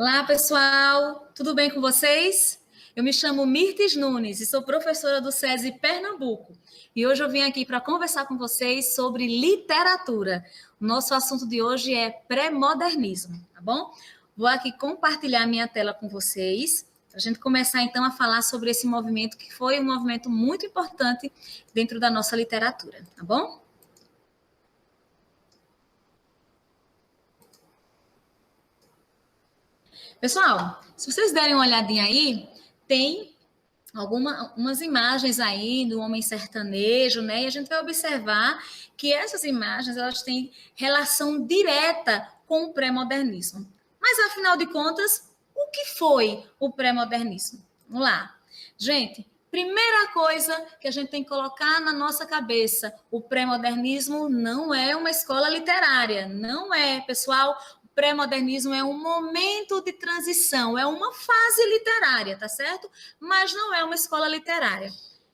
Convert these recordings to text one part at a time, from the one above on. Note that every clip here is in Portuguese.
Olá, pessoal, tudo bem com vocês? Eu me chamo Mirtes Nunes e sou professora do SESI Pernambuco. E hoje eu vim aqui para conversar com vocês sobre literatura. O nosso assunto de hoje é pré-modernismo, tá bom? Vou aqui compartilhar minha tela com vocês, para a gente começar então a falar sobre esse movimento que foi um movimento muito importante dentro da nossa literatura, tá bom? Pessoal, se vocês derem uma olhadinha aí, tem algumas imagens aí do homem sertanejo, né? E a gente vai observar que essas imagens elas têm relação direta com o pré-modernismo. Mas afinal de contas, o que foi o pré-modernismo? Vamos lá. Gente, primeira coisa que a gente tem que colocar na nossa cabeça, o pré-modernismo não é uma escola literária, não é, pessoal. Pré-modernismo é um momento de transição, é uma fase literária, tá certo? Mas não é uma escola literária.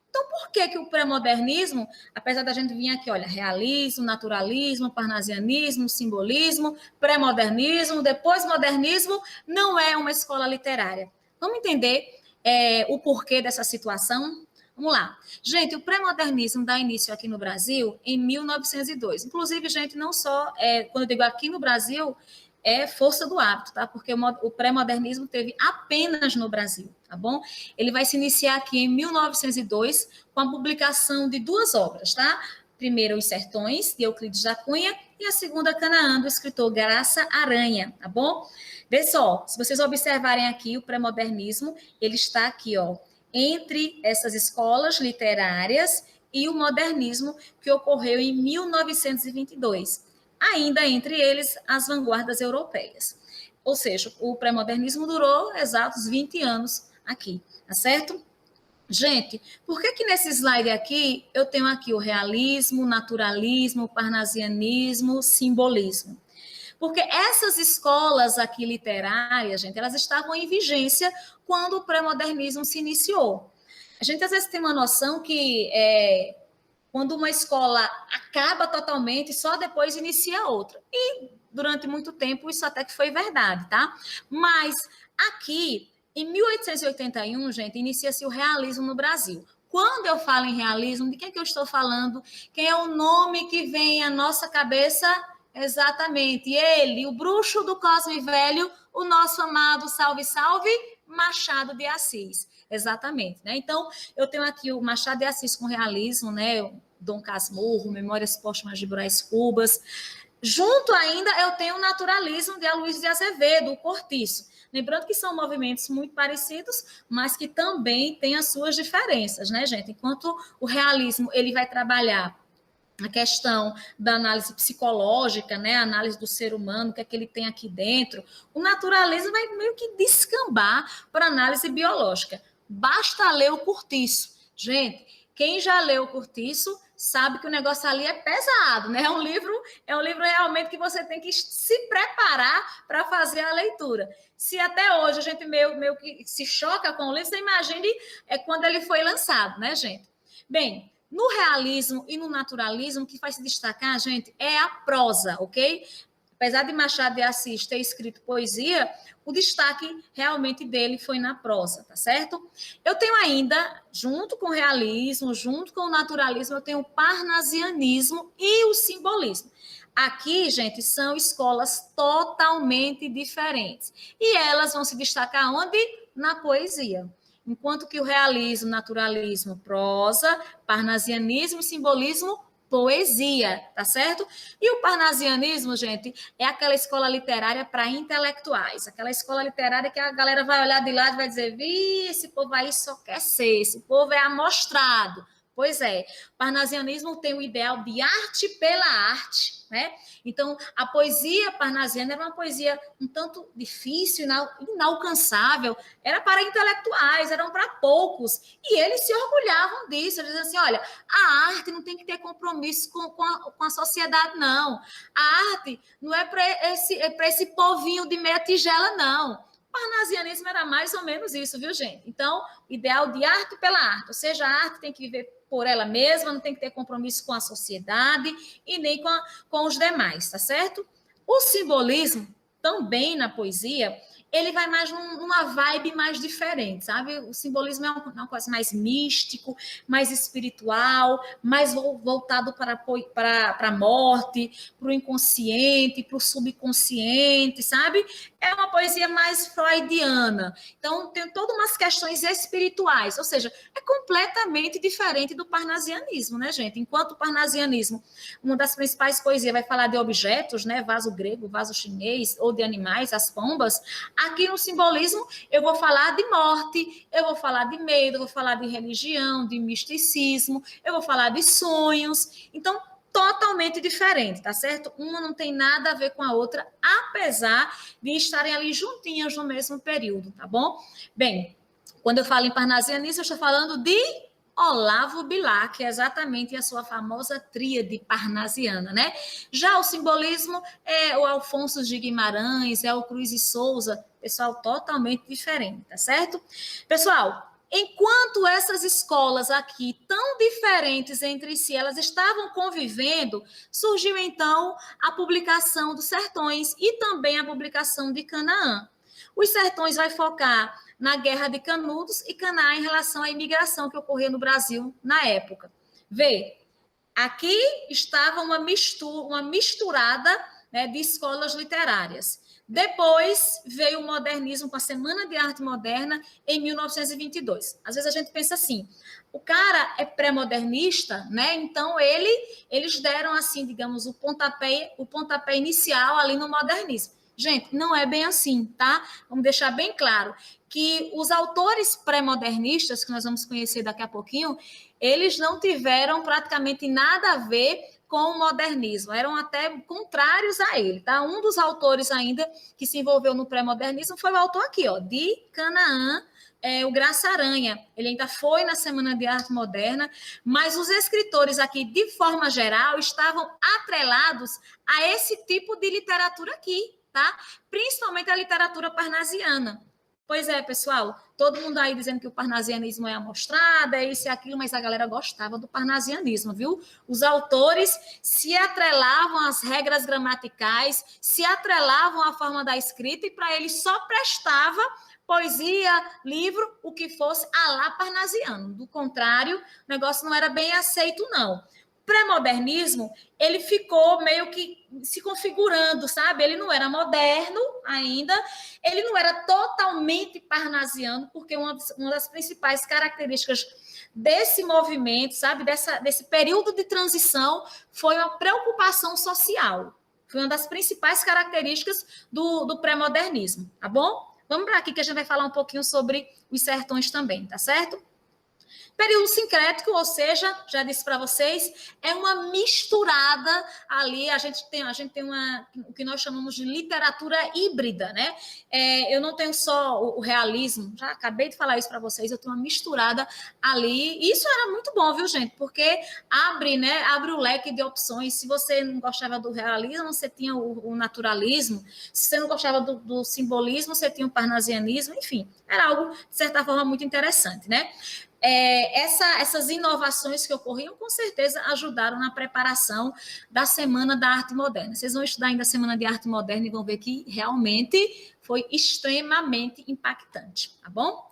Então, por que que o pré-modernismo, apesar da gente vir aqui, olha, realismo, naturalismo, parnasianismo, simbolismo, pré-modernismo, depois modernismo, não é uma escola literária? Vamos entender o porquê dessa situação? Vamos lá. Gente, o pré-modernismo dá início aqui no Brasil em 1902. Inclusive, gente, não só, quando eu digo aqui no Brasil, é força do hábito, tá? Porque o pré-modernismo teve apenas no Brasil, tá bom? Ele vai se iniciar aqui em 1902 com a publicação de duas obras, tá? Primeiro, Os Sertões, de Euclides da Cunha, e a segunda, Canaã, do escritor Graça Aranha, tá bom? Vê só, se vocês observarem aqui, o pré-modernismo, ele está aqui, ó, entre essas escolas literárias e o modernismo que ocorreu em 1922. Ainda entre eles as vanguardas europeias. Ou seja, o pré-modernismo durou exatos 20 anos aqui, tá certo? Gente, por que que nesse slide aqui eu tenho aqui o realismo, naturalismo, parnasianismo, simbolismo? Porque essas escolas aqui literárias, gente, elas estavam em vigência quando o pré-modernismo se iniciou. A gente às vezes tem uma noção que quando uma escola acaba totalmente, só depois inicia outra. E durante muito tempo isso até que foi verdade, tá? Mas aqui, em 1881, gente, inicia-se o realismo no Brasil. Quando eu falo em realismo, de quem é que eu estou falando? Quem é o nome que vem à nossa cabeça? Exatamente, ele, o bruxo do Cosme Velho, o nosso amado Salve Salve, Machado de Assis. Exatamente, né? Então, eu tenho aqui o Machado de Assis com realismo, né? Dom Casmurro, Memórias Póstumas de Brás Cubas. Junto ainda eu tenho o naturalismo de Aloysio de Azevedo, o Cortiço. Lembrando que são movimentos muito parecidos, mas que também têm as suas diferenças, né, gente? Enquanto o realismo ele vai trabalhar a questão da análise psicológica, né, a análise do ser humano, o que é que ele tem aqui dentro, o naturalismo vai meio que descambar para análise biológica. Basta ler o Cortiço. Gente, quem já leu o Cortiço sabe que o negócio ali é pesado, né? É um livro realmente que você tem que se preparar para fazer a leitura. Se até hoje a gente meio que se choca com o livro, você imagine quando ele foi lançado, né, gente? Bem, no realismo e no naturalismo, o que vai se destacar, gente, é a prosa, ok? Apesar de Machado de Assis ter escrito poesia, o destaque realmente dele foi na prosa, tá certo? Eu tenho ainda, junto com o realismo, junto com o naturalismo, eu tenho o parnasianismo e o simbolismo. Aqui, gente, são escolas totalmente diferentes. E elas vão se destacar onde? Na poesia. Enquanto que o realismo, naturalismo, prosa, parnasianismo e simbolismo, poesia, tá certo? E o parnasianismo, gente, é aquela escola literária para intelectuais, aquela escola literária que a galera vai olhar de lado e vai dizer, esse povo aí só quer ser, esse povo é amostrado. Pois é, parnasianismo tem o ideal de arte pela arte, né? Então, a poesia parnasiana era uma poesia um tanto difícil, inalcançável, era para intelectuais, eram para poucos, e eles se orgulhavam disso, eles diziam assim, olha, a arte não tem que ter compromisso com a sociedade, não. A arte não é para esse povinho de meia tigela, não. O parnasianismo era mais ou menos isso, viu, gente? Então, o ideal de arte pela arte, ou seja, a arte tem que viver por ela mesma, não tem que ter compromisso com a sociedade e nem com os demais, tá certo? O simbolismo, também na poesia, ele vai mais numa vibe mais diferente, sabe? O simbolismo é uma coisa mais místico, mais espiritual, mais voltado para a morte, para o inconsciente, para o subconsciente, sabe? É uma poesia mais freudiana. Então, tem todas umas questões espirituais, ou seja, é completamente diferente do parnasianismo, né, gente? Enquanto o parnasianismo, uma das principais poesias vai falar de objetos, né, vaso grego, vaso chinês, ou de animais, as pombas, aqui no simbolismo eu vou falar de morte, eu vou falar de medo, eu vou falar de religião, de misticismo, eu vou falar de sonhos. Então, totalmente diferente, tá certo? Uma não tem nada a ver com a outra, apesar de estarem ali juntinhas no mesmo período, tá bom? Bem, quando eu falo em parnasianismo, eu estou falando de Olavo Bilac, que é exatamente a sua famosa tríade parnasiana, né? Já o simbolismo é o Alfonso de Guimarães, é o Cruz e Souza, pessoal totalmente diferente, tá certo? Pessoal, enquanto essas escolas aqui, tão diferentes entre si, elas estavam convivendo, surgiu então a publicação dos Sertões e também a publicação de Canaã. Os Sertões vai focar na Guerra de Canudos e Canaã em relação à imigração que ocorria no Brasil na época. Vê, aqui estava uma misturada, né, de escolas literárias. Depois veio o modernismo com a Semana de Arte Moderna em 1922. Às vezes a gente pensa assim, o cara é pré-modernista, né? Então eles deram assim, digamos, o pontapé inicial ali no modernismo. Gente, não é bem assim, tá? Vamos deixar bem claro que os autores pré-modernistas, que nós vamos conhecer daqui a pouquinho, eles não tiveram praticamente nada a ver com o modernismo, eram até contrários a ele, tá? Um dos autores ainda que se envolveu no pré-modernismo foi o autor aqui, ó, de Canaã, o Graça Aranha. Ele ainda foi na Semana de Arte Moderna, mas os escritores aqui, de forma geral, estavam atrelados a esse tipo de literatura aqui, tá? Principalmente a literatura parnasiana. Pois é, pessoal, todo mundo aí dizendo que o parnasianismo é amostrado, é isso e aquilo, mas a galera gostava do parnasianismo, viu? Os autores se atrelavam às regras gramaticais, se atrelavam à forma da escrita, e para eles só prestava poesia, livro, o que fosse a lá parnasiano. Do contrário, o negócio não era bem aceito, não. Pré-modernismo, ele ficou meio que se configurando, sabe? Ele não era moderno ainda, ele não era totalmente parnasiano, porque uma das principais características desse movimento, sabe? Desse período de transição, foi uma preocupação social. Foi uma das principais características do pré-modernismo, tá bom? Vamos para aqui que a gente vai falar um pouquinho sobre os sertões também, tá certo? Período sincrético, ou seja, já disse para vocês, é uma misturada ali, a gente tem o que nós chamamos de literatura híbrida, né? Eu não tenho só o realismo, já acabei de falar isso para vocês, eu tenho uma misturada ali, e isso era muito bom, viu, gente? Porque abre o leque de opções. Se você não gostava do realismo, você tinha o naturalismo, se você não gostava do simbolismo, você tinha o parnasianismo, enfim, era algo, de certa forma, muito interessante, né? Essas inovações que ocorriam, com certeza, ajudaram na preparação da Semana da Arte Moderna. Vocês vão estudar ainda a Semana de Arte Moderna e vão ver que realmente foi extremamente impactante, tá bom?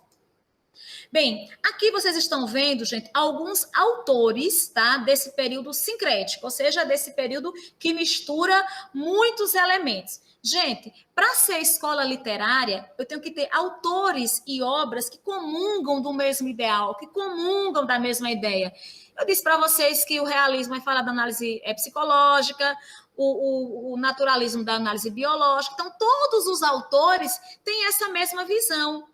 Bem, aqui vocês estão vendo, gente, alguns autores, tá, desse período sincrético, ou seja, desse período que mistura muitos elementos. Gente, para ser escola literária, eu tenho que ter autores e obras que comungam do mesmo ideal, que comungam da mesma ideia. Eu disse para vocês que o realismo vai falar da análise psicológica, o naturalismo da análise biológica. Então, todos os autores têm essa mesma visão.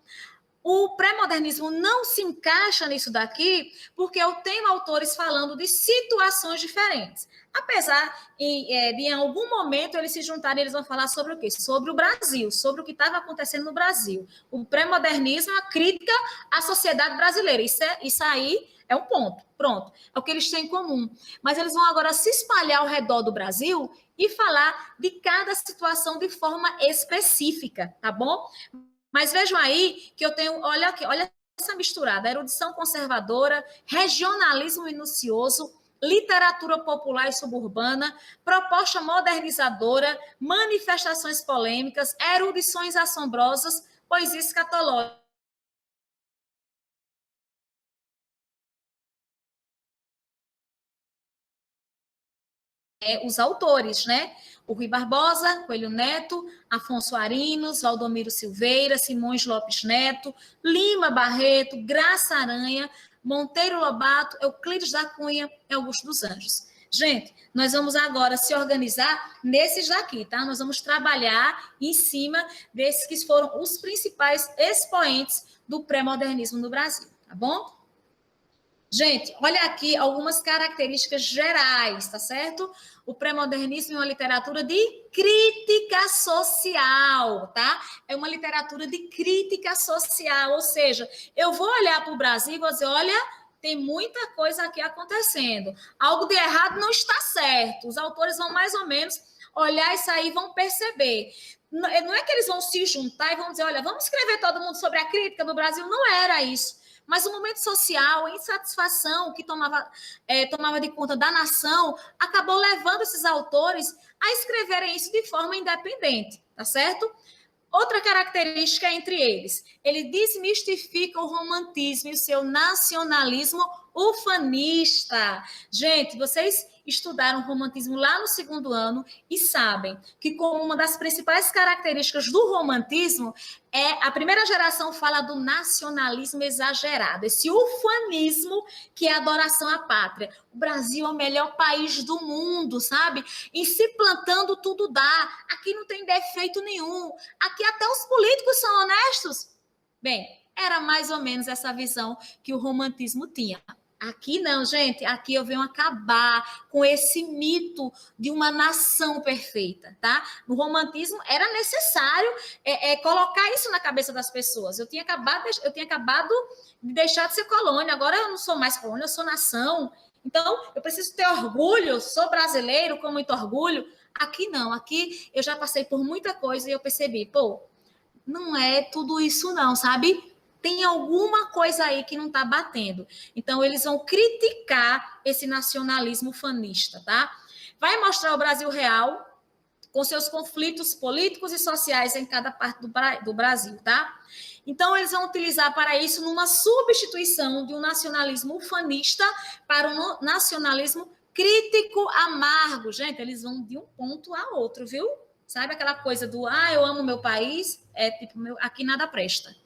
O pré-modernismo não se encaixa nisso daqui, porque eu tenho autores falando de situações diferentes. Apesar de, em algum momento, eles se juntarem, eles vão falar sobre o quê? Sobre o Brasil, sobre o que estava acontecendo no Brasil. O pré-modernismo é uma crítica à sociedade brasileira. Isso aí é um ponto, pronto. É o que eles têm em comum. Mas eles vão agora se espalhar ao redor do Brasil e falar de cada situação de forma específica, tá bom? Mas vejam aí que eu tenho, olha essa misturada, erudição conservadora, regionalismo minucioso, literatura popular e suburbana, proposta modernizadora, manifestações polêmicas, erudições assombrosas, poesia escatológica. Os autores, né? O Rui Barbosa, Coelho Neto, Afonso Arinos, Valdomiro Silveira, Simões Lopes Neto, Lima Barreto, Graça Aranha, Monteiro Lobato, Euclides da Cunha e Augusto dos Anjos. Gente, nós vamos agora se organizar nesses daqui, tá? Nós vamos trabalhar em cima desses que foram os principais expoentes do pré-modernismo no Brasil, tá bom? Gente, olha aqui algumas características gerais, tá certo? O pré-modernismo é uma literatura de crítica social, tá? É uma literatura de crítica social, ou seja, eu vou olhar para o Brasil e vou dizer, olha, tem muita coisa aqui acontecendo. Algo de errado não está certo. Os autores vão mais ou menos olhar isso aí e vão perceber. Não é que eles vão se juntar e vão dizer, olha, vamos escrever todo mundo sobre a crítica do Brasil. Não era isso. Mas o momento social, a insatisfação que tomava de conta da nação, acabou levando esses autores a escreverem isso de forma independente, tá certo? Outra característica entre eles, ele desmistifica o romantismo e o seu nacionalismo ufanista. Gente, vocês estudaram romantismo lá no segundo ano e sabem que como uma das principais características do romantismo a primeira geração fala do nacionalismo exagerado, esse ufanismo que é a adoração à pátria. O Brasil é o melhor país do mundo, sabe? E se plantando tudo dá. Aqui não tem defeito nenhum. Aqui até os políticos são honestos. Bem, era mais ou menos essa visão que o romantismo tinha. Aqui não, gente. Aqui eu venho acabar com esse mito de uma nação perfeita, tá? No romantismo era necessário colocar isso na cabeça das pessoas. Eu tinha acabado de deixar de ser colônia. Agora eu não sou mais colônia, eu sou nação. Então eu preciso ter orgulho. Sou brasileiro com muito orgulho. Aqui não. Aqui eu já passei por muita coisa e eu percebi, não é tudo isso não, sabe? Tem alguma coisa aí que não está batendo. Então, eles vão criticar esse nacionalismo fanista, tá? Vai mostrar o Brasil real, com seus conflitos políticos e sociais em cada parte do Brasil, tá? Então, eles vão utilizar para isso numa substituição de um nacionalismo ufanista para um nacionalismo crítico amargo. Gente, eles vão de um ponto a outro, viu? Sabe aquela coisa do, eu amo meu país, aqui nada presta.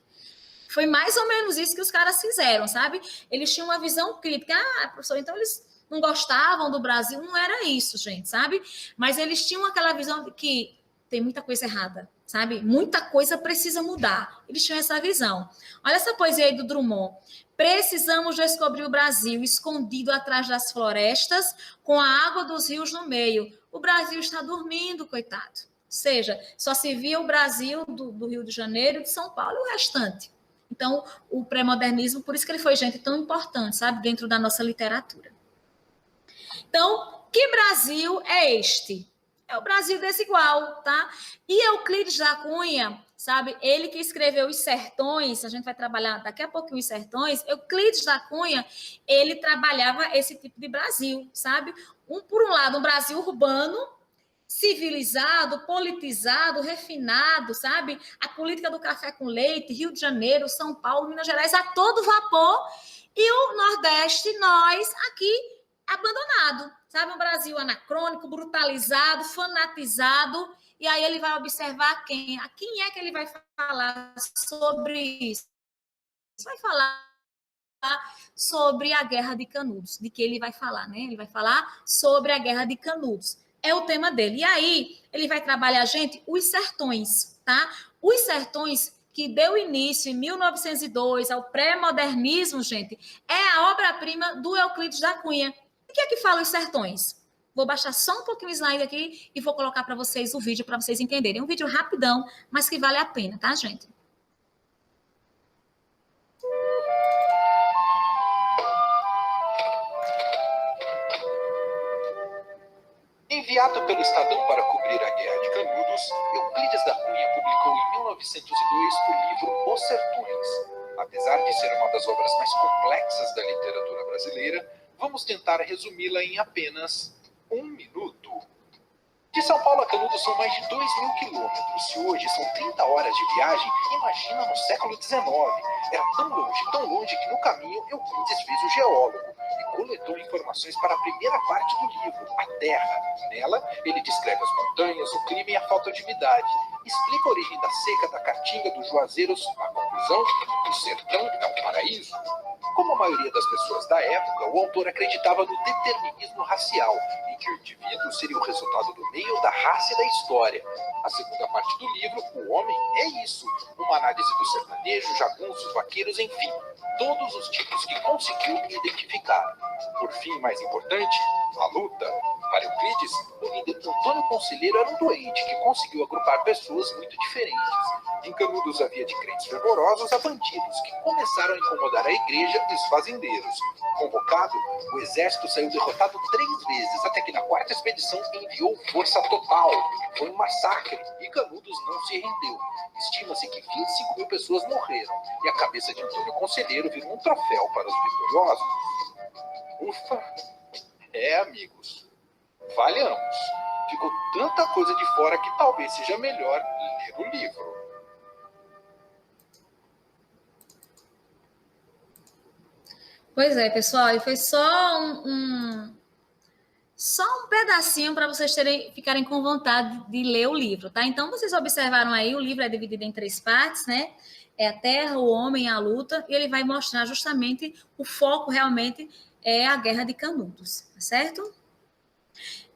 Foi mais ou menos isso que os caras fizeram, sabe? Eles tinham uma visão crítica. Professor, então eles não gostavam do Brasil. Não era isso, gente, sabe? Mas eles tinham aquela visão de que tem muita coisa errada, sabe? Muita coisa precisa mudar. Eles tinham essa visão. Olha essa poesia aí do Drummond. Precisamos descobrir o Brasil escondido atrás das florestas, com a água dos rios no meio. O Brasil está dormindo, coitado. Ou seja, só se via o Brasil do Rio de Janeiro, de São Paulo e o restante. Então, o pré-modernismo, por isso que ele foi, gente, tão importante, sabe, dentro da nossa literatura. Então, que Brasil é este? É o Brasil desigual, tá? E Euclides da Cunha, sabe, ele que escreveu Os Sertões, a gente vai trabalhar daqui a pouquinho Os Sertões, Euclides da Cunha, ele trabalhava esse tipo de Brasil, sabe? Por um lado, um Brasil urbano, civilizado, politizado, refinado, sabe? A política do café com leite, Rio de Janeiro, São Paulo, Minas Gerais, a todo vapor. E o Nordeste, nós aqui, abandonado, sabe? Um Brasil anacrônico, brutalizado, fanatizado. E aí ele vai observar quem? A quem é que ele vai falar sobre isso? Vai falar sobre a Guerra de Canudos. De que ele vai falar, né? Ele vai falar sobre a Guerra de Canudos. É o tema dele. E aí, ele vai trabalhar, gente, Os Sertões, tá? Os Sertões, que deu início em 1902 ao pré-modernismo, gente, é a obra-prima do Euclides da Cunha. O que é que fala Os Sertões? Vou baixar só um pouquinho o slide aqui e vou colocar para vocês o vídeo, para vocês entenderem. Um vídeo rapidão, mas que vale a pena, tá, gente? Enviado pelo Estadão para cobrir a Guerra de Canudos, Euclides da Cunha publicou em 1902 o livro Os Sertões. Apesar de ser uma das obras mais complexas da literatura brasileira, vamos tentar resumi-la em apenas 1 minuto. De São Paulo a Canudos são mais de 2.000 quilômetros. Se hoje são 30 horas de viagem, imagina no século XIX. Era tão longe que no caminho Euclides fez o geólogo e coletou informações para a primeira parte do livro, a Terra. Nela, ele descreve as montanhas, o clima e a falta de umidade. Explica a origem da seca, da caatinga, dos juazeiros. A conclusão: o sertão é um paraíso. Como a maioria das pessoas da época, o autor acreditava no determinismo racial e que o indivíduo seria o resultado do meio, da raça e da história. A segunda parte do livro, O Homem, é isso. Uma análise do sertanejo, jagunços, vaqueiros, enfim, todos os tipos que conseguiu identificar. Por fim, mais importante, a luta. Para Euclides, o líder Antônio Conselheiro era um doente que conseguiu agrupar pessoas muito diferentes. Em Canudos havia de crentes fervorosos a bandidos que começaram a incomodar a igreja e os fazendeiros. Convocado, o exército saiu derrotado 3 vezes, até que na 4ª expedição enviou força total. Foi um massacre e Canudos não se rendeu. Estima-se que 25.000 pessoas morreram e a cabeça de Antônio Conselheiro virou um troféu para os vitoriosos. Ufa! Amigos, valhamos. Ficou tanta coisa de fora que talvez seja melhor ler o livro. Pois é, pessoal, e foi só só um pedacinho para vocês ficarem com vontade de ler o livro, tá? Então, vocês observaram aí, o livro é dividido em 3 partes, né? É a Terra, o Homem e a Luta, e ele vai mostrar justamente o foco realmente é a Guerra de Canudos, tá certo?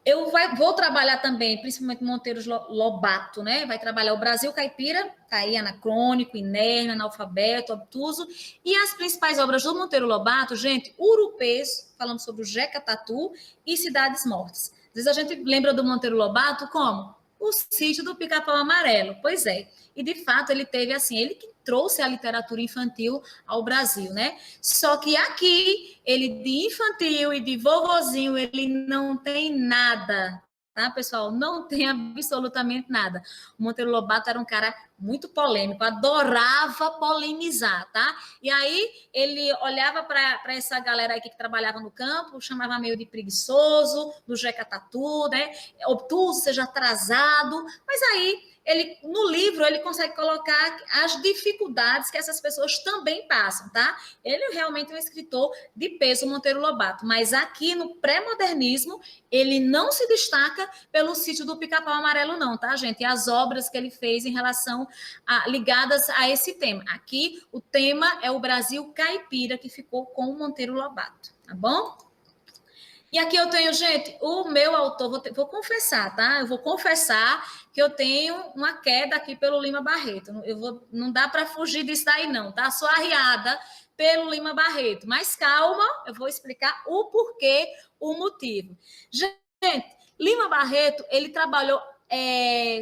Eu vou trabalhar também, principalmente Monteiro Lobato, né? Vai trabalhar o Brasil Caipira, tá aí, anacrônico, inerme, analfabeto, obtuso. E as principais obras do Monteiro Lobato, gente, Urupês, falando sobre o Jeca Tatu e Cidades Mortas. Às vezes a gente lembra do Monteiro Lobato como o Sítio do Pica-Pau Amarelo. Pois é. E, de fato, ele teve, assim, ele que trouxe a literatura infantil ao Brasil, né? Só que aqui, ele de infantil e de vovozinho, ele não tem nada, tá, pessoal? Não tem absolutamente nada. O Monteiro Lobato era um cara muito polêmico, adorava polemizar, tá? E aí, ele olhava para essa galera aqui que trabalhava no campo, chamava meio de preguiçoso, do Jeca Tatu, né? Obtuso, seja atrasado, mas aí no livro, ele consegue colocar as dificuldades que essas pessoas também passam, tá? Ele é realmente um escritor de peso, Monteiro Lobato, mas aqui no pré-modernismo, ele não se destaca pelo Sítio do Pica-Pau Amarelo, não, tá, gente? E as obras que ele fez em relação ligadas a esse tema. Aqui, o tema é o Brasil Caipira, que ficou com o Monteiro Lobato, tá bom? E aqui eu tenho, gente, o meu autor, vou confessar, tá? Eu vou confessar que eu tenho uma queda aqui pelo Lima Barreto. Não dá para fugir disso daí, não, tá? Sou arriada pelo Lima Barreto. Mas calma, eu vou explicar o porquê, o motivo. Gente, Lima Barreto, ele trabalhou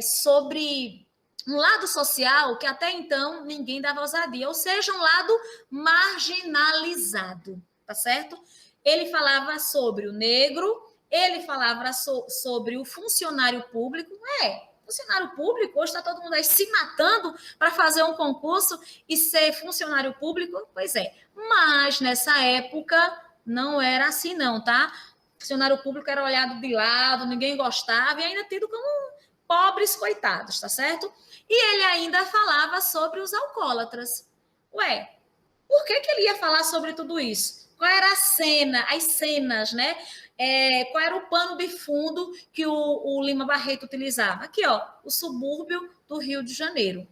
sobre um lado social que até então ninguém dava ousadia, ou seja, um lado marginalizado, tá certo? Ele falava sobre o negro, ele falava sobre o funcionário público. Funcionário público, hoje está todo mundo aí se matando para fazer um concurso e ser funcionário público. Pois é, mas nessa época não era assim não, tá? Funcionário público era olhado de lado, ninguém gostava e ainda tido como pobres coitados, tá certo? E ele ainda falava sobre os alcoólatras. Por que ele ia falar sobre tudo isso? Qual era a cena, as cenas, né? Qual era o pano de fundo que o Lima Barreto utilizava? Aqui, ó, o subúrbio do Rio de Janeiro.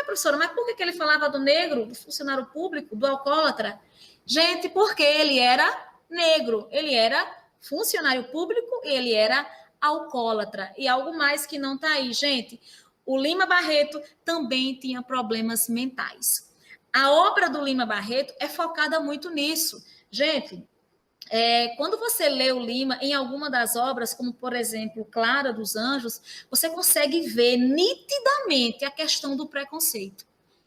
Professora, mas por que ele falava do negro, do funcionário público, do alcoólatra? Gente, porque ele era negro, ele era funcionário público e ele era alcoólatra. E algo mais que não está aí, gente. O Lima Barreto também tinha problemas mentais. A obra do Lima Barreto é focada muito nisso. Gente, quando você lê o Lima em alguma das obras, como, por exemplo, Clara dos Anjos, você consegue ver nitidamente a questão do preconceito,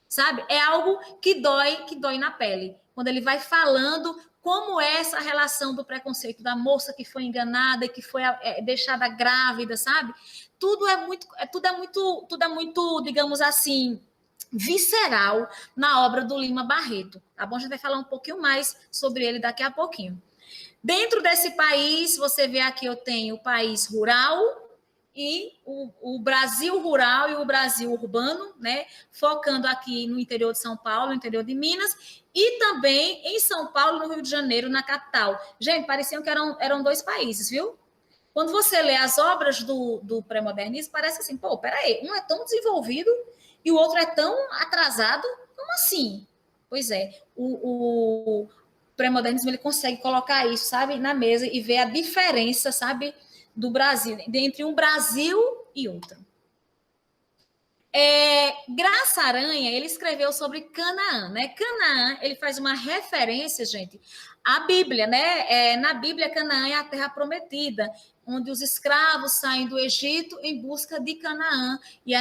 sabe? É algo que dói na pele. Quando ele vai falando como é essa relação do preconceito da moça que foi enganada e que foi deixada grávida, sabe? Tudo é muito, digamos assim, visceral na obra do Lima Barreto, tá bom? A gente vai falar um pouquinho mais sobre ele daqui a pouquinho. Dentro desse país, você vê aqui, eu tenho o país rural e o Brasil rural e o Brasil urbano, né? Focando aqui no interior de São Paulo, no interior de Minas, e também em São Paulo, no Rio de Janeiro, na capital. Gente, pareciam que eram dois países, viu? Quando você lê as obras do pré-modernismo, parece assim, pô, peraí, um é tão desenvolvido e o outro é tão atrasado, como assim? Pois é, o pré-modernismo ele consegue colocar isso, sabe, na mesa e ver a diferença, sabe, do Brasil, entre um Brasil e outro. Graça Aranha, ele escreveu sobre Canaã, né? Canaã, ele faz uma referência, gente, à Bíblia, né? Na Bíblia, Canaã é a terra prometida, onde os escravos saem do Egito em busca de Canaã, e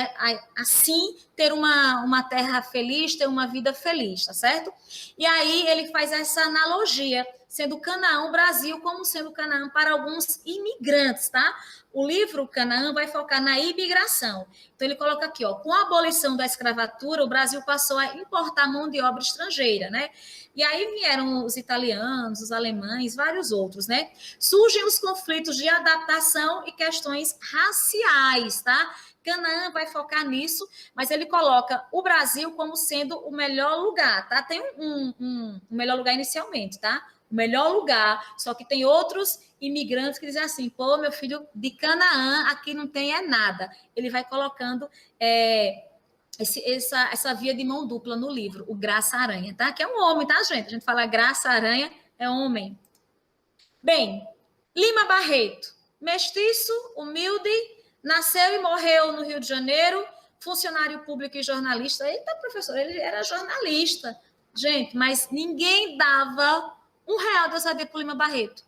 assim ter uma terra feliz, ter uma vida feliz, tá certo? E aí ele faz essa analogia, sendo Canaã o Brasil como sendo Canaã para alguns imigrantes, tá? O livro Canaã vai focar na imigração. Então, ele coloca aqui, ó, com a abolição da escravatura, o Brasil passou a importar mão de obra estrangeira, né? E aí vieram os italianos, os alemães, vários outros, né? Surgem os conflitos de adaptação e questões raciais, tá? Canaã vai focar nisso, mas ele coloca o Brasil como sendo o melhor lugar, tá? Tem um melhor lugar inicialmente, tá? O melhor lugar, só que tem outros imigrantes que dizem assim, pô, meu filho, de Canaã, aqui não tem nada. Ele vai colocando essa via de mão dupla no livro, o Graça Aranha, tá? Que é um homem, tá, gente? A gente fala Graça Aranha, é homem. Bem, Lima Barreto, mestiço, humilde, nasceu e morreu no Rio de Janeiro, funcionário público e jornalista. Eita, professor, ele era jornalista. Gente, mas ninguém dava R$1 de ousadia para o Lima Barreto.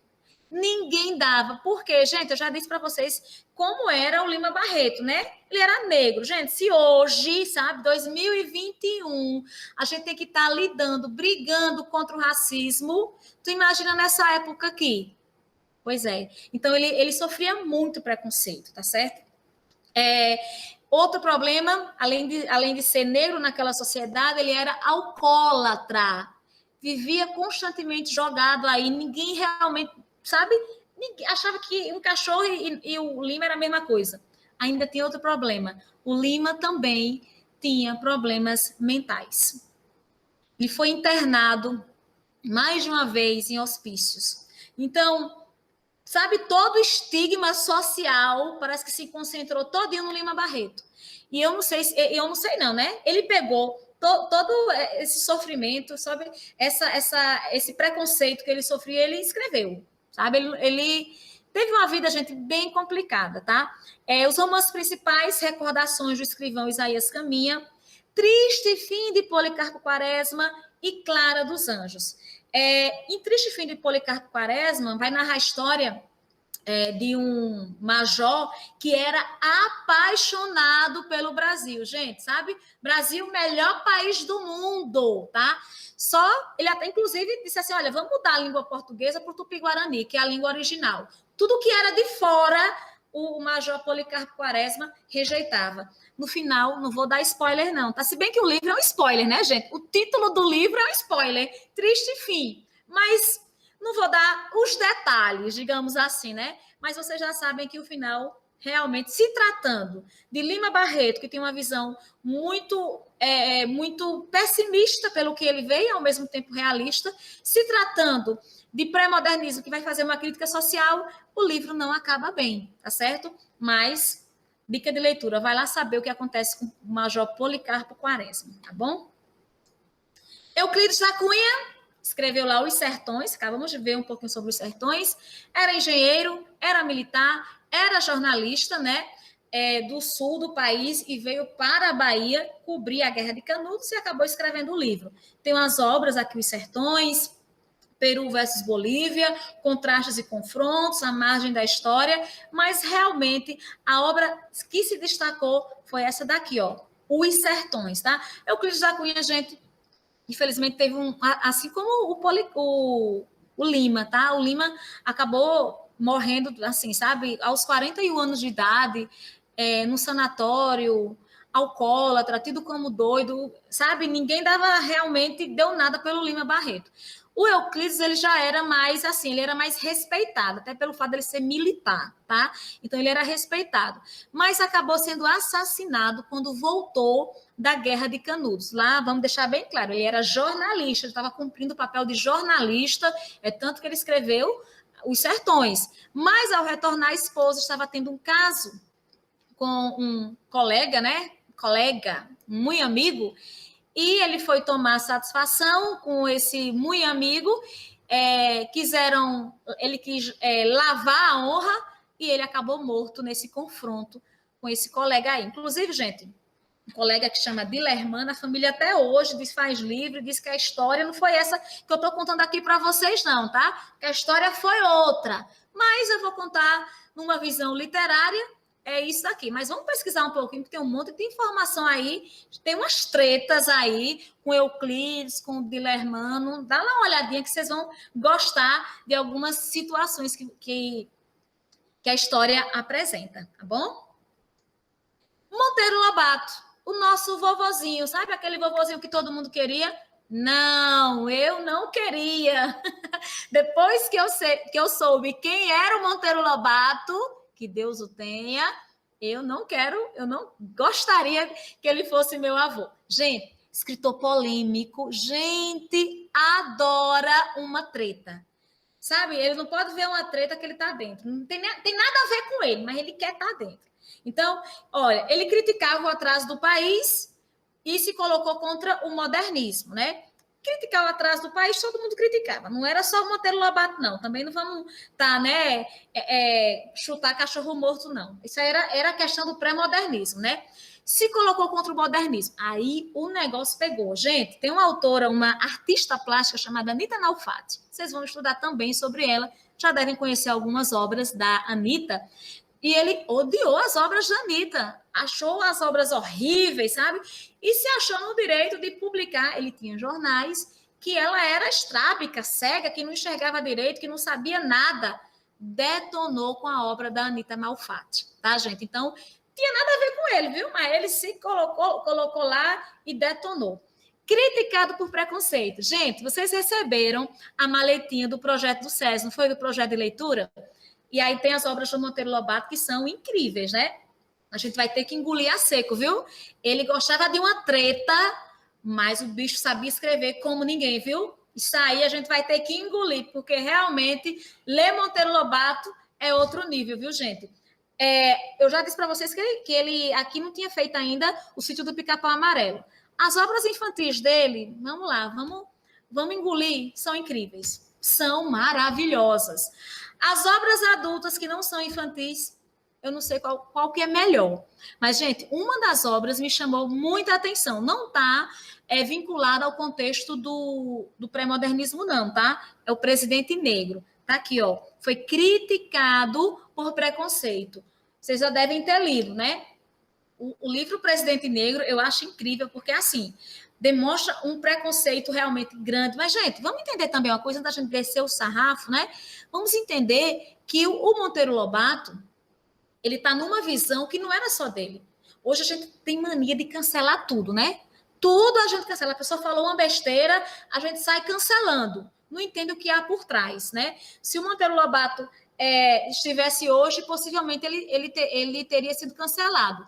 Ninguém dava. Por quê, gente? Eu já disse para vocês como era o Lima Barreto, né? Ele era negro. Gente, se hoje, sabe, 2021, a gente tem que estar lidando, brigando contra o racismo, tu imagina nessa época aqui? Pois é. Então, ele sofria muito preconceito, tá certo? Outro problema, além de ser negro naquela sociedade, ele era alcoólatra. Vivia constantemente jogado aí, ninguém realmente, sabe? Ninguém, achava que um cachorro e o Lima era a mesma coisa. Ainda tem outro problema. O Lima também tinha problemas mentais. Ele foi internado mais de uma vez em hospícios. Então, sabe, todo o estigma social parece que se concentrou todinho no Lima Barreto. E eu não sei não, né? Ele pegou todo esse sofrimento, sabe? Esse preconceito que ele sofria, ele escreveu, sabe? Ele teve uma vida, gente, bem complicada, tá? Os romances principais, Recordações do Escrivão Isaías Caminha, Triste Fim de Policarpo Quaresma e Clara dos Anjos. Em Triste Fim de Policarpo Quaresma, vai narrar a história de um major que era apaixonado pelo Brasil. Gente, sabe? Brasil, melhor país do mundo, tá? Só, ele até inclusive disse assim, olha, vamos mudar a língua portuguesa para o Tupi-Guarani, que é a língua original. Tudo que era de fora, o major Policarpo Quaresma rejeitava. No final, não vou dar spoiler não, tá? Se bem que o livro é um spoiler, né, gente? O título do livro é um spoiler, Triste Fim. Mas não vou dar os detalhes, digamos assim, né? Mas vocês já sabem que o final, realmente, se tratando de Lima Barreto, que tem uma visão muito pessimista pelo que ele vê e, ao mesmo tempo, realista, se tratando de pré-modernismo, que vai fazer uma crítica social, o livro não acaba bem, tá certo? Mas, dica de leitura, vai lá saber o que acontece com o Major Policarpo Quaresma, tá bom? Euclides da Cunha escreveu lá Os Sertões, acabamos de ver um pouquinho sobre os sertões, era engenheiro, era militar, era jornalista, né, do sul do país e veio para a Bahia cobrir a Guerra de Canudos e acabou escrevendo o livro. Tem umas obras aqui, Os Sertões, Peru versus Bolívia, Contrastes e Confrontos, A Margem da História, mas realmente a obra que se destacou foi essa daqui, ó, Os Sertões, tá? Euclides da Cunha, gente, infelizmente teve assim como o Lima, tá? O Lima acabou morrendo, assim, sabe, aos 41 anos de idade, no sanatório, alcoólatra, tido como doido, sabe? Ninguém deu nada pelo Lima Barreto. O Euclides, ele já era mais assim, ele era mais respeitado, até pelo fato dele ser militar, tá? Então, ele era respeitado. Mas acabou sendo assassinado quando voltou da Guerra de Canudos. Lá, vamos deixar bem claro, ele era jornalista, ele estava cumprindo o papel de jornalista, é tanto que ele escreveu Os Sertões. Mas, ao retornar, a esposa estava tendo um caso com um colega, né? Colega, muito amigo, e ele foi tomar satisfação com esse muito amigo, ele quis lavar a honra e ele acabou morto nesse confronto com esse colega aí. Inclusive, gente, um colega que chama Dilermano, a família até hoje faz livro, diz que a história não foi essa que eu estou contando aqui para vocês, não, tá? Que a história foi outra. Mas eu vou contar numa visão literária, é isso daqui. Mas vamos pesquisar um pouquinho, porque tem um monte de informação aí, tem umas tretas aí com Euclides, com Dilermano. Dá lá uma olhadinha que vocês vão gostar de algumas situações que a história apresenta, tá bom? Monteiro Lobato, o nosso vovozinho, sabe aquele vovozinho que todo mundo queria? Não, eu não queria. Depois que eu soube quem era o Monteiro Lobato, que Deus o tenha, eu não gostaria que ele fosse meu avô. Gente, escritor polêmico, gente adora uma treta. Sabe, ele não pode ver uma treta que ele está dentro. Não tem nada a ver com ele, mas ele quer estar dentro. Então, olha, ele criticava o atraso do país e se colocou contra o modernismo, né? Criticar o atraso do país, todo mundo criticava. Não era só o Monteiro Lobato, não. Também não vamos né, chutar cachorro morto, não. Isso era a questão do pré-modernismo, né? Se colocou contra o modernismo. Aí o negócio pegou. Gente, tem uma autora, uma artista plástica chamada Anita Malfatti. Vocês vão estudar também sobre ela. Já devem conhecer algumas obras da Anita. E ele odiou as obras da Anitta, achou as obras horríveis, sabe? E se achou no direito de publicar. Ele tinha jornais que ela era estrábica, cega, que não enxergava direito, que não sabia nada. Detonou com a obra da Anita Malfatti, tá, gente? Então, tinha nada a ver com ele, viu? Mas ele se colocou lá e detonou. Criticado por preconceito. Gente, vocês receberam a maletinha do projeto do SES, não foi do projeto de leitura? E aí tem as obras do Monteiro Lobato que são incríveis, né? A gente vai ter que engolir a seco, viu? Ele gostava de uma treta, mas o bicho sabia escrever como ninguém, viu? Isso aí a gente vai ter que engolir, porque realmente ler Monteiro Lobato é outro nível, viu, gente? Eu já disse para vocês que ele aqui não tinha feito ainda o Sítio do Pica-Pau Amarelo. As obras infantis dele, vamos lá, vamos engolir, são incríveis, são maravilhosas. As obras adultas que não são infantis, eu não sei qual que é melhor. Mas, gente, uma das obras me chamou muita atenção. Não está vinculada ao contexto do pré-modernismo, não, tá? É o Presidente Negro. Tá aqui, ó. Foi criticado por preconceito. Vocês já devem ter lido, né? O livro Presidente Negro eu acho incrível, porque, assim, demonstra um preconceito realmente grande. Mas, gente, vamos entender também uma coisa, antes da gente descer o sarrafo, né? Vamos entender que o Monteiro Lobato, ele está numa visão que não era só dele. Hoje a gente tem mania de cancelar tudo, né? Tudo a gente cancela. A pessoa falou uma besteira, a gente sai cancelando. Não entende o que há por trás, né? Se o Monteiro Lobato estivesse hoje, possivelmente ele teria sido cancelado.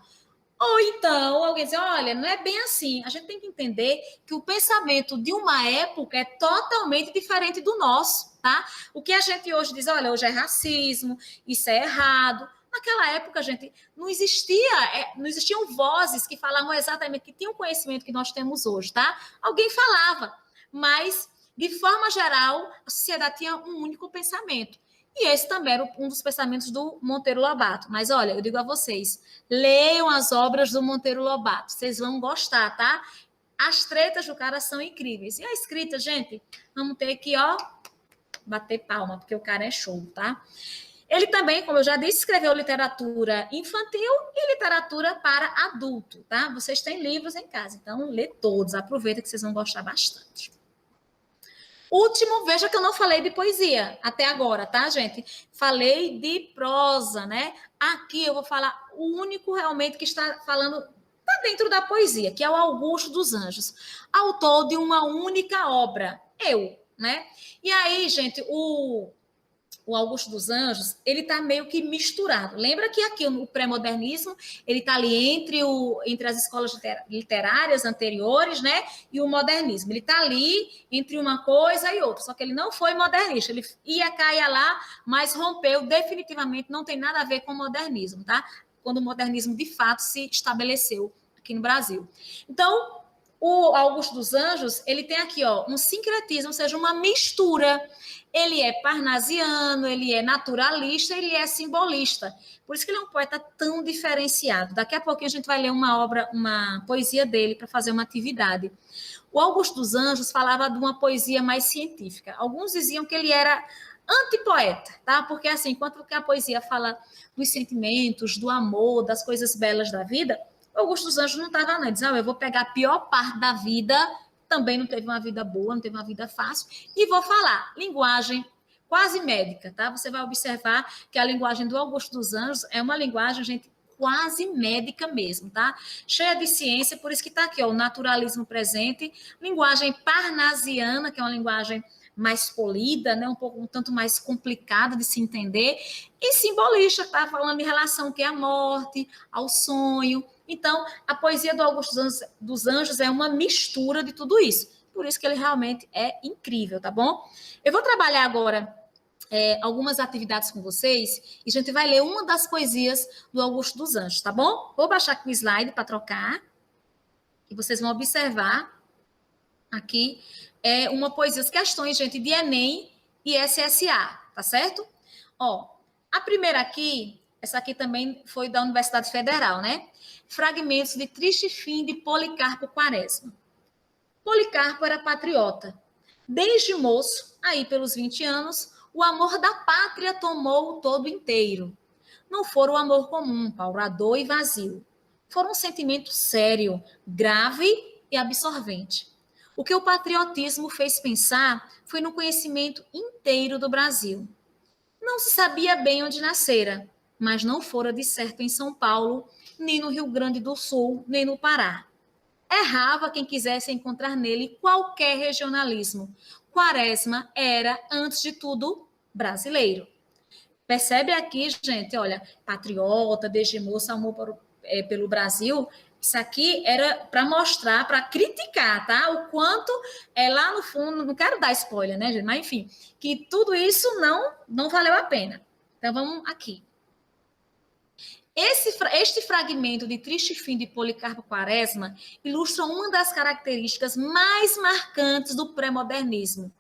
Ou então, alguém diz, olha, não é bem assim. A gente tem que entender que o pensamento de uma época é totalmente diferente do nosso, tá? O que a gente hoje diz, olha, hoje é racismo, isso é errado. Naquela época, gente, não existiam vozes que falavam exatamente, que tinham o conhecimento que nós temos hoje, tá? Alguém falava, mas, de forma geral, a sociedade tinha um único pensamento. E esse também era um dos pensamentos do Monteiro Lobato. Mas, olha, eu digo a vocês, leiam as obras do Monteiro Lobato. Vocês vão gostar, tá? As tretas do cara são incríveis. E a escrita, gente, vamos ter que, bater palma, porque o cara é show, tá? Ele também, como eu já disse, escreveu literatura infantil e literatura para adulto, tá? Vocês têm livros em casa, então lê todos. Aproveita que vocês vão gostar bastante. Último, veja que eu não falei de poesia até agora, tá, gente? Falei de prosa, né? Aqui eu vou falar o único realmente que está falando, tá dentro da poesia, que é o Augusto dos Anjos, autor de uma única obra, Eu. né? E aí, gente, o Augusto dos Anjos, ele está meio que misturado. Lembra que aqui o pré-modernismo, ele está ali entre as escolas literárias anteriores, né, e o modernismo. Ele está ali entre uma coisa e outra, só que ele não foi modernista. Ele ia cá, ia lá, mas rompeu definitivamente, não tem nada a ver com o modernismo, tá? Quando o modernismo, de fato, se estabeleceu aqui no Brasil. Então, o Augusto dos Anjos, ele tem aqui, ó, um sincretismo, ou seja, uma mistura. Ele é parnasiano, ele é naturalista, ele é simbolista. Por isso que ele é um poeta tão diferenciado. Daqui a pouquinho a gente vai ler uma poesia dele para fazer uma atividade. O Augusto dos Anjos falava de uma poesia mais científica. Alguns diziam que ele era antipoeta, tá? Porque assim, enquanto que a poesia fala dos sentimentos, do amor, das coisas belas da vida, o Augusto dos Anjos não estava, não. Ele dizia, eu vou pegar a pior parte da vida, também não teve uma vida boa, não teve uma vida fácil, e vou falar linguagem quase médica, tá? Você vai observar que a linguagem do Augusto dos Anjos é uma linguagem, gente, quase médica mesmo, tá? Cheia de ciência, por isso que tá aqui, ó, o naturalismo presente, linguagem parnasiana, que é uma linguagem mais polida, né, um tanto mais complicada de se entender, e simbolista, tá? Falando em relação que é a morte, ao sonho. Então, a poesia do Augusto dos Anjos é uma mistura de tudo isso. Por isso que ele realmente é incrível, tá bom? Eu vou trabalhar agora algumas atividades com vocês e a gente vai ler uma das poesias do Augusto dos Anjos, tá bom? Vou baixar aqui o slide para trocar e vocês vão observar aqui uma poesia, as questões, gente, de Enem e SSA, tá certo? Ó, a primeira aqui, essa aqui também foi da Universidade Federal, né? Fragmentos de Triste Fim de Policarpo Quaresma. Policarpo era patriota. Desde moço, aí pelos 20 anos, o amor da pátria tomou o todo inteiro. Não foi o amor comum, paurador e vazio. Foi um sentimento sério, grave e absorvente. O que o patriotismo fez pensar foi no conhecimento inteiro do Brasil. Não se sabia bem onde nascera, mas não fora de certo em São Paulo, nem no Rio Grande do Sul, nem no Pará. Errava quem quisesse encontrar nele qualquer regionalismo. Quaresma era, antes de tudo, brasileiro. Percebe aqui, gente, olha, patriota, desde moço, amor pelo Brasil. Isso aqui era para mostrar, para criticar, tá? O quanto lá no fundo, não quero dar spoiler, né, gente? Mas enfim, que tudo isso não valeu a pena. Então vamos aqui. Este fragmento de Triste Fim de Policarpo Quaresma ilustra uma das características mais marcantes do pré-modernismo.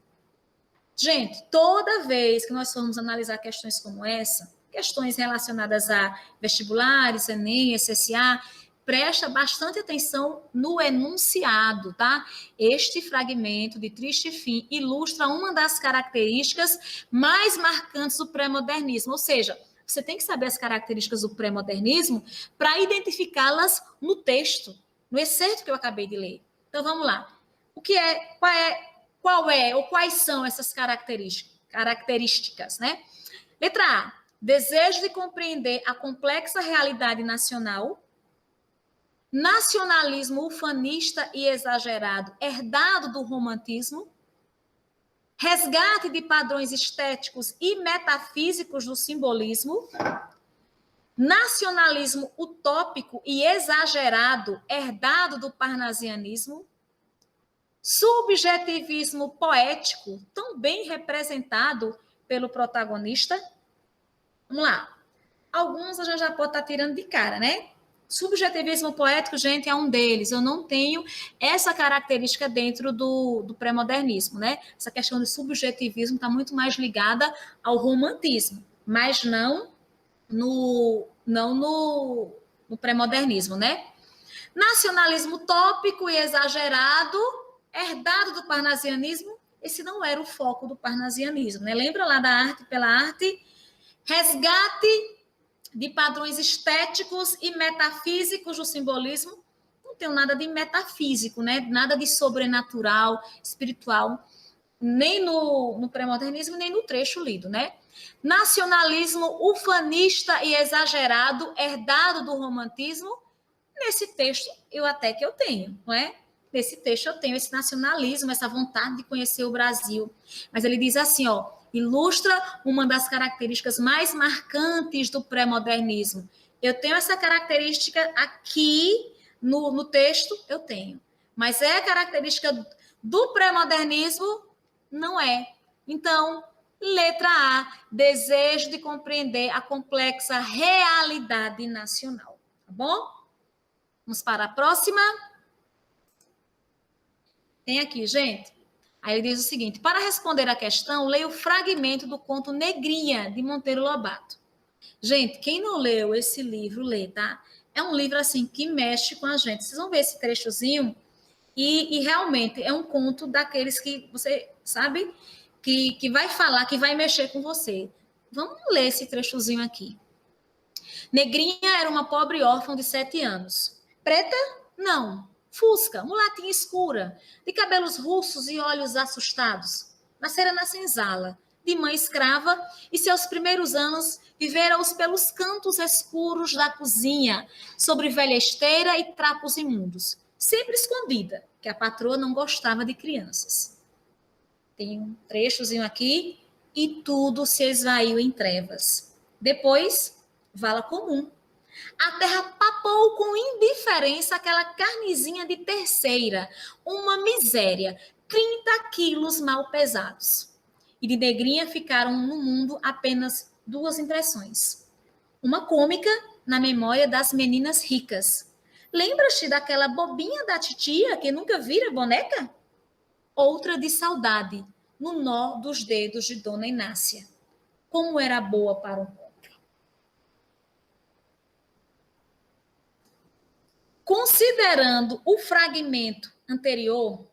Gente, toda vez que nós formos analisar questões como essa, questões relacionadas a vestibulares, Enem, SSA, presta bastante atenção no enunciado, tá? Este fragmento de Triste Fim ilustra uma das características mais marcantes do pré-modernismo, ou seja, você tem que saber as características do pré-modernismo para identificá-las no texto, no excerto que eu acabei de ler. Então, vamos lá. Quais são essas características, né? Letra A, desejo de compreender a complexa realidade nacional, nacionalismo ufanista e exagerado, herdado do romantismo, resgate de padrões estéticos e metafísicos do simbolismo, nacionalismo utópico e exagerado, herdado do parnasianismo, subjetivismo poético, tão bem representado pelo protagonista. Vamos lá. Alguns a gente já pode estar tirando de cara, né? Subjetivismo poético, gente, é um deles. Eu não tenho essa característica dentro do pré-modernismo, né? Essa questão de subjetivismo está muito mais ligada ao romantismo, mas não no pré-modernismo, né? Nacionalismo utópico e exagerado, herdado do parnasianismo, esse não era o foco do parnasianismo, né? Lembra lá da arte pela arte? Resgate de padrões estéticos e metafísicos do simbolismo. Não tem nada de metafísico, né? Nada de sobrenatural, espiritual, nem no pré-modernismo, nem no trecho lido, né? Nacionalismo ufanista e exagerado, herdado do romantismo. Nesse texto, eu tenho, não é? nesse texto eu tenho esse nacionalismo, essa vontade de conhecer o Brasil. Mas ele diz assim, ó, ilustra uma das características mais marcantes do pré-modernismo. Eu tenho essa característica aqui no texto, eu tenho. Mas é característica do pré-modernismo? Não é. Então, letra A, desejo de compreender a complexa realidade nacional. Tá bom? Vamos para a próxima. Tem aqui, gente. Aí ele diz o seguinte, para responder à questão, leia o fragmento do conto Negrinha, de Monteiro Lobato. Gente, quem não leu esse livro, lê, tá? É um livro, assim, que mexe com a gente. Vocês vão ver esse trechozinho e realmente é um conto daqueles que você, sabe, que vai falar, que vai mexer com você. Vamos ler esse trechozinho aqui. Negrinha era uma pobre órfã de 7 anos. Preta? Não. Fusca, mulatinha escura, de cabelos russos e olhos assustados. Nascera na senzala, de mãe escrava, e seus primeiros anos vivera-os pelos cantos escuros da cozinha, sobre velha esteira e trapos imundos, sempre escondida, que a patroa não gostava de crianças. Tem um trechozinho aqui, e tudo se esvaiu em trevas. Depois, vala comum. A terra papou com indiferença aquela carnezinha de terceira, uma miséria, 30 quilos mal pesados. E de Negrinha ficaram no mundo apenas 2 impressões. Uma cômica, na memória das meninas ricas. Lembras-te daquela bobinha da titia que nunca vira boneca? Outra de saudade, no nó dos dedos de Dona Inácia. Como era boa para um conto. Considerando o fragmento anterior,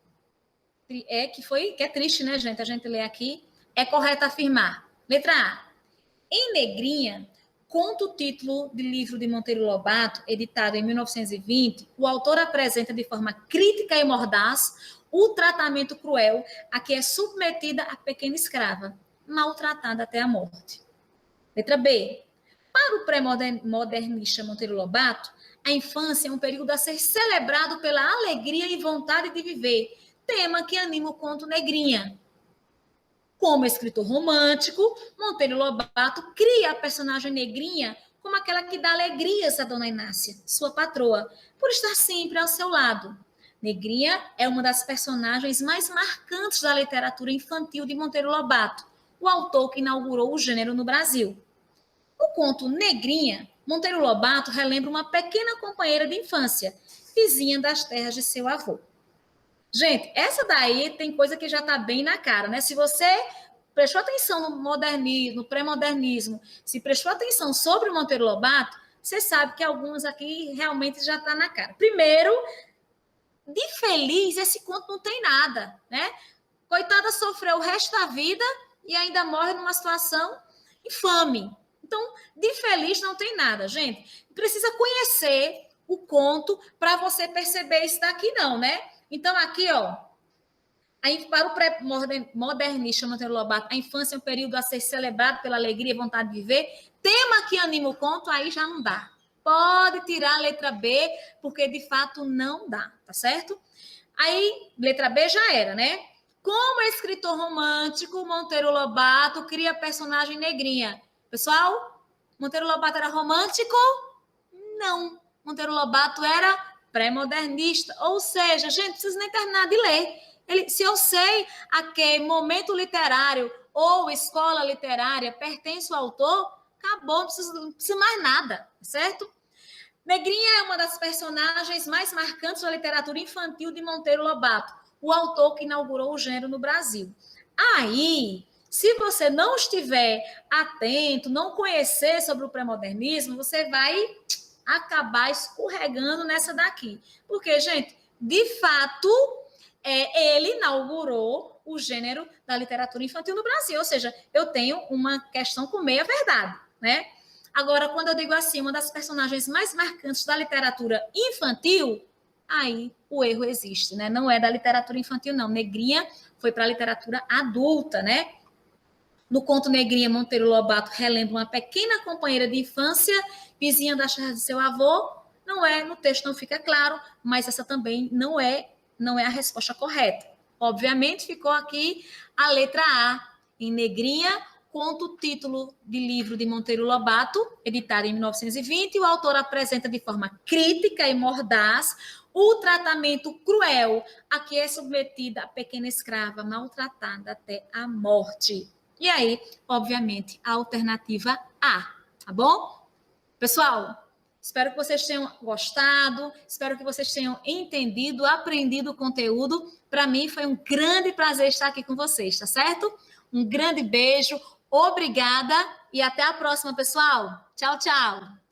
que é triste, né, gente? A gente lê aqui, é correto afirmar. Letra A. Em Negrinha, conta o título de livro de Monteiro Lobato, editado em 1920, o autor apresenta de forma crítica e mordaz o tratamento cruel a que é submetida a pequena escrava, maltratada até a morte. Letra B. Para o pré-modernista Monteiro Lobato, a infância é um período a ser celebrado pela alegria e vontade de viver, tema que anima o conto Negrinha. Como escritor romântico, Monteiro Lobato cria a personagem Negrinha como aquela que dá alegrias a Dona Inácia, sua patroa, por estar sempre ao seu lado. Negrinha é uma das personagens mais marcantes da literatura infantil de Monteiro Lobato, o autor que inaugurou o gênero no Brasil. No conto Negrinha, Monteiro Lobato relembra uma pequena companheira de infância, vizinha das terras de seu avô. Gente, essa daí tem coisa que já está bem na cara, né? Se você prestou atenção no modernismo, no pré-modernismo, se prestou atenção sobre o Monteiro Lobato, você sabe que algumas aqui realmente já está na cara. Primeiro, de feliz, esse conto não tem nada, né? Coitada sofreu o resto da vida e ainda morre numa situação infame. Então, de feliz não tem nada, gente. Precisa conhecer o conto para você perceber isso daqui não, né? Então, aqui, ó, para o pré-modernista Monteiro Lobato, a infância é um período a ser celebrado pela alegria e vontade de viver. Tema que anima o conto, aí já não dá. Pode tirar a letra B, porque de fato não dá, tá certo? Aí, letra B já era, né? Como escritor romântico, Monteiro Lobato cria a personagem Negrinha. Pessoal, Monteiro Lobato era romântico? Não. Monteiro Lobato era pré-modernista. Ou seja, gente, não precisa nem terminar de ler. Se eu sei a que momento literário ou escola literária pertence o autor, acabou, não precisa mais nada, certo? Negrinha é uma das personagens mais marcantes da literatura infantil de Monteiro Lobato, o autor que inaugurou o gênero no Brasil. Aí, se você não estiver atento, não conhecer sobre o pré-modernismo, você vai acabar escorregando nessa daqui. Porque, gente, de fato, ele inaugurou o gênero da literatura infantil no Brasil. Ou seja, eu tenho uma questão com meia verdade, né? Agora, quando eu digo assim, uma das personagens mais marcantes da literatura infantil, aí o erro existe, né? Não é da literatura infantil, não. Negrinha foi para a literatura adulta, né? No conto Negrinha, Monteiro Lobato relembra uma pequena companheira de infância, vizinha das terras de seu avô. Não é, no texto não fica claro, mas essa também não é não é a resposta correta. Obviamente, ficou aqui a letra A, em negrinha, conta o título de livro de Monteiro Lobato, editado em 1920, e o autor apresenta de forma crítica e mordaz o tratamento cruel a que é submetida a pequena escrava, maltratada até a morte. E aí, obviamente, a alternativa A, tá bom? Pessoal, espero que vocês tenham gostado, espero que vocês tenham entendido, aprendido o conteúdo. Para mim foi um grande prazer estar aqui com vocês, tá certo? Um grande beijo, obrigada e até a próxima, pessoal. Tchau, tchau.